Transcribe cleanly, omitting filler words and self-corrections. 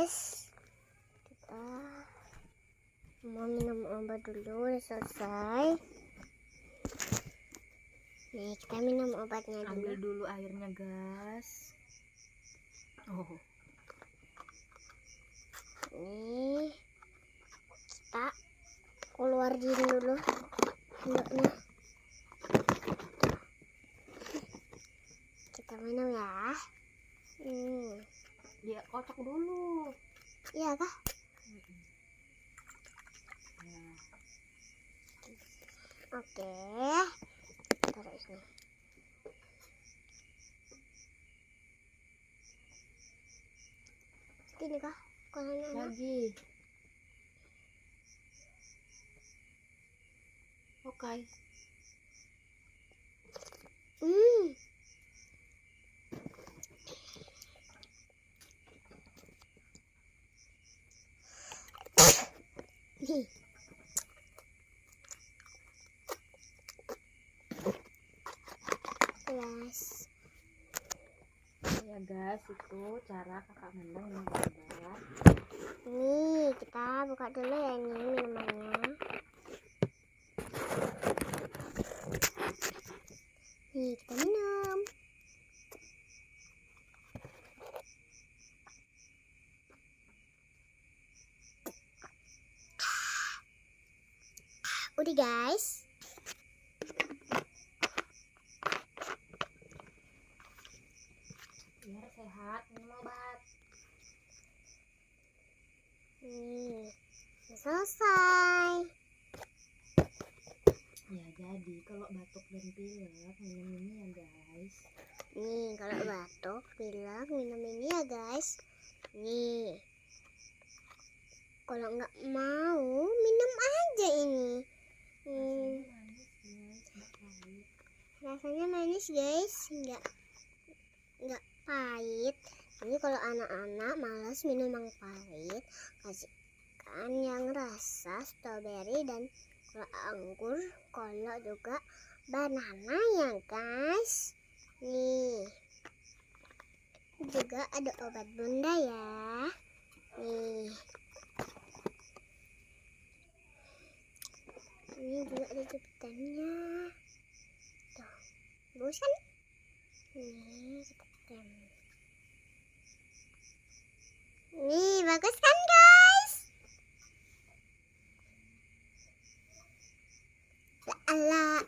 guys, kita mau minum obat dulu. Udah selesai. Nih, kita minum obatnya dulu. Ambil dulu airnya, guys. Oh, nih kita keluarin dulu handuknya. Kita minum ya. dia kocok dulu. Iya kah? Nah, Oke, taruh sini. Gini kah? Kolannya lagi. Oke. Nih. Yes. Ya guys, itu cara kakak Menang minum obat. Nih, kita buka dulu ya ini minumannya. Nih, kita minum. Udah guys. Biar sehat minum obat. Nih, udah selesai. Ya jadi kalau batuk dan pilek minum ini ya guys. Nih, kalau batuk, pilek, minum ini ya guys. Nih, kalau nggak mau, minum aja ini. Rasanya manis guys, nggak pahit. Ini kalau anak-anak malas minum yang pahit, kasihkan yang rasa stroberi dan kalau anggur, kalau juga banana ya guys. Nih, juga ada obat bunda ya. Nih, ini juga ada jepitannya. Tuh, bagus kan? Nih, kita tem. Nih, bagus kan guys? La